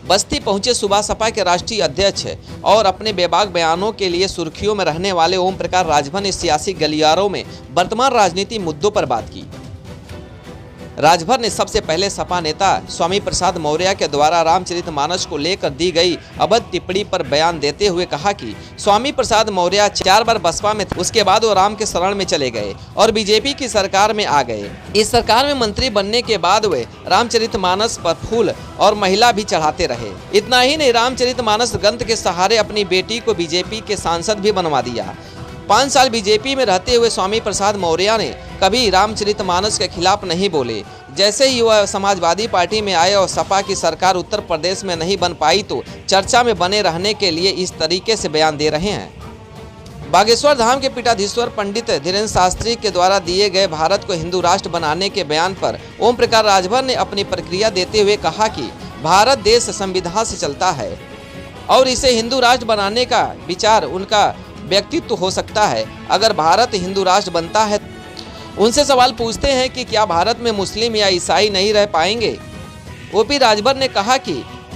बस्ती पहुंचे सुबह सपा के राष्ट्रीय अध्यक्ष और अपने बेबाक बयानों के लिए सुर्खियों में रहने वाले ओम प्रकाश राजभर ने सियासी गलियारों में वर्तमान राजनीति मुद्दों पर बात की। राजभर ने सबसे पहले सपा नेता स्वामी प्रसाद मौर्य के द्वारा रामचरितमानस को लेकर दी गई अभद्र टिप्पणी पर बयान देते हुए कहा कि स्वामी प्रसाद मौर्य 4 बार बसपा में थे, उसके बाद वो राम के शरण में चले गए और बीजेपी की सरकार में आ गए। इस सरकार में मंत्री बनने के बाद वे रामचरितमानस पर फूल और महिला भी चढ़ाते रहे। इतना ही नहीं, रामचरितमानस ग्रंथ के सहारे अपनी बेटी को बीजेपी के सांसद भी बनवा दिया। 5 साल बीजेपी में रहते हुए स्वामी प्रसाद मौर्य ने कभी रामचरितमानस के खिलाफ नहीं बोले। जैसे ही वह समाजवादी पार्टी में आए और सपा की सरकार उत्तर प्रदेश में नहीं बन पाई तो चर्चा में बने रहने के लिए इस तरीके से बयान दे रहे हैं। बागेश्वर धाम के पीठाधीश्वर पंडित धीरेन्द्र शास्त्री के द्वारा दिए गए भारत को हिंदू राष्ट्र बनाने के बयान पर ओम प्रकाश राजभर ने अपनी प्रतिक्रिया देते हुए कहा कि भारत देश संविधान से चलता है और इसे हिंदू राष्ट्र बनाने का विचार उनका व्यक्तित्व हो सकता है। अगर भारत हिंदू राष्ट्र बनता है, उनसे सवाल पूछते हैं कि क्या भारत में मुस्लिम या ईसाई नहीं रह पाएंगे। ओपी राजभर ने कहा कि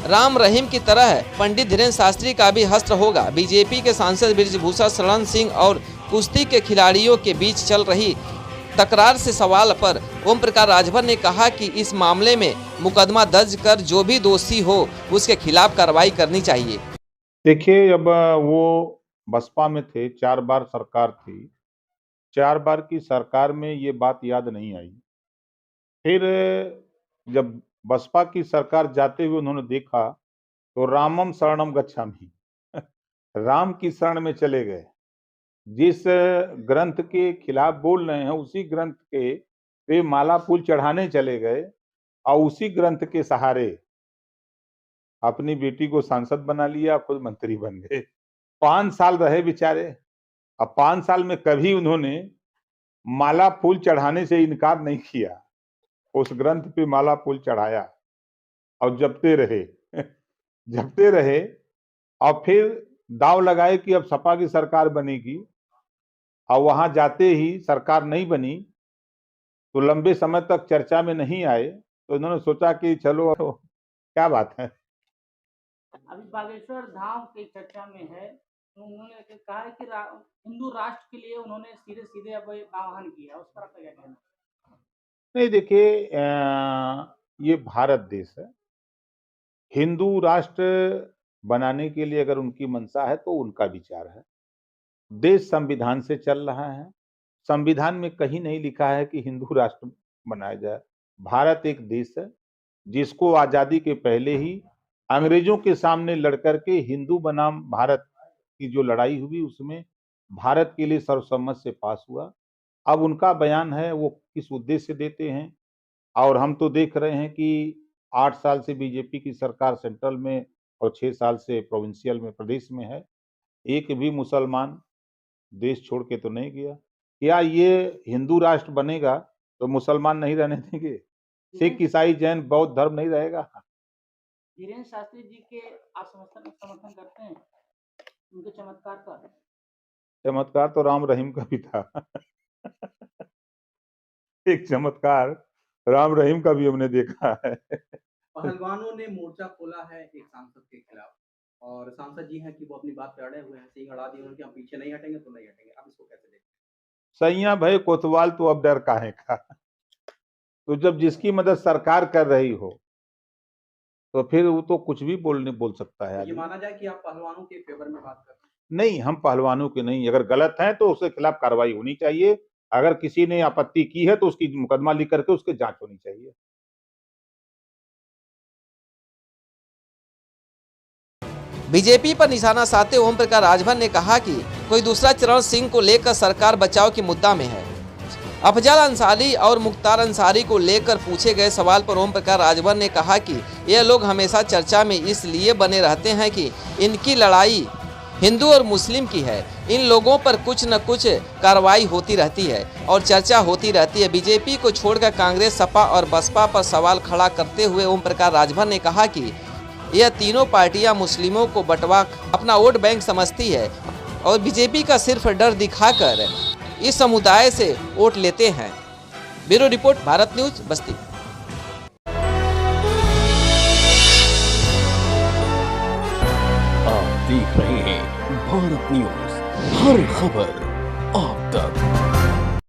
राम रहीम की तरह पंडित धीरेन्द्र शास्त्री का भी हस्त्र होगा। बीजेपी के सांसद बृजभूषण शरण सिंह और कुश्ती के खिलाड़ियों के बीच चल रही तकरार से सवाल पर ओम प्रकाश राजभर ने कहा कि इस मामले में मुकदमा दर्ज कर जो भी दोषी हो उसके खिलाफ कार्रवाई करनी चाहिए। देखिए, अब वो बसपा में थे, 4 बार सरकार थी, 4 बार की सरकार में ये बात याद नहीं आई। फिर जब बसपा की सरकार जाते हुए उन्होंने देखा तो रामम शरणम गच्छामि राम की शरण में चले गए। जिस ग्रंथ के खिलाफ बोल रहे हैं उसी ग्रंथ के वे माला फूल चढ़ाने चले गए और उसी ग्रंथ के सहारे अपनी बेटी को सांसद बना लिया, खुद मंत्री बन गए। 5 साल रहे बेचारे। अब 5 साल में कभी उन्होंने माला फूल चढ़ाने से इनकार नहीं किया। उस ग्रंथ पे माला फूल चढ़ाया और जपते रहे जपते रहे और फिर दांव लगाए कि अब सपा की सरकार बनेगी और वहां जाते ही सरकार नहीं बनी तो लंबे समय तक चर्चा में नहीं आए। तो उन्होंने सोचा कि चलो तो क्या बात है। अभी बागेश्वर धाम की चर्चा में है, उन्होंने कहा है कि हिंदू राष्ट्र के लिए उन्होंने सीधे सीधे अब आह्वान किया, उस पर आपका क्या कहना है? नहीं, देखिए, ये भारत देश है। हिंदू राष्ट्र बनाने के लिए अगर उनकी मंशा है तो उनका विचार है। देश संविधान से चल रहा है। संविधान में कहीं नहीं लिखा है कि हिंदू राष्ट्र बनाया जाए। भारत एक देश है जिसको आजादी के पहले ही अंग्रेजों के सामने लड़कर के हिंदू बनाम भारत की जो लड़ाई हुई उसमें भारत के लिए सर्वसम्मत से पास हुआ। अब उनका बयान है वो किस उद्देश्य से देते हैं। और हम तो देख रहे हैं कि 8 साल से बीजेपी की सरकार सेंट्रल में और 6 साल से प्रोविंशियल में प्रदेश में है। एक भी मुसलमान देश छोड़ के तो नहीं गया। क्या ये हिंदू राष्ट्र बनेगा तो मुसलमान नहीं रहने देंगे? सिख, ईसाई, जैन, बौद्ध धर्म नहीं रहेगा? धीरेन्द्र शास्त्री जी के आप समर्थन करते हैं उनके चमत्कार का? चमत्कार तो राम रहीम का भी था एक चमत्कार राम रहीम का भी हमने देखा है। पहलवानों ने मोर्चा खोला है एक सांसद के खिलाफ और सांसद जी हैं कि वो अपनी बात पे अड़े हुए हैं, सिंह अड़ा दिए उनके, हम पीछे नहीं हटेंगे तो नहीं हटेंगे। आप इसको कैसे देखते हैं? सैया भाई कोतवाल तो अब डर काहे का तो जब जिसकी मदद सरकार कर रही हो तो फिर वो तो कुछ भी बोल सकता है। ये माना जाए कि आप पहलवानों के फेवर में बात कर रहे हैं? नहीं, हम पहलवानों के नहीं। अगर गलत है तो उसके खिलाफ कार्रवाई होनी चाहिए। अगर किसी ने आपत्ति की है तो उसकी मुकदमा लिख करके उसकी जांच होनी चाहिए। बीजेपी पर निशाना साधते ओम प्रकाश राजभर ने कहा कि कोई दूसरा चरण सिंह को लेकर सरकार बचाव के मुद्दा में है। अफजल अंसारी और मुख्तार अंसारी को लेकर पूछे गए सवाल पर ओम प्रकाश राजभर ने कहा कि ये लोग हमेशा चर्चा में इसलिए बने रहते हैं कि इनकी लड़ाई हिंदू और मुस्लिम की है। इन लोगों पर कुछ न कुछ कार्रवाई होती रहती है और चर्चा होती रहती है। बीजेपी को छोड़कर कांग्रेस, सपा और बसपा पर सवाल खड़ा करते हुए ओम प्रकाश राजभर ने कहा कि यह तीनों पार्टियां मुस्लिमों को बंटवा अपना वोट बैंक समझती है और बीजेपी का सिर्फ डर दिखाकर इस समुदाय से वोट लेते हैं। ब्यूरो रिपोर्ट, भारत न्यूज, बस्ती। आप देख रहे हैं भारत न्यूज, हर खबर आप तक।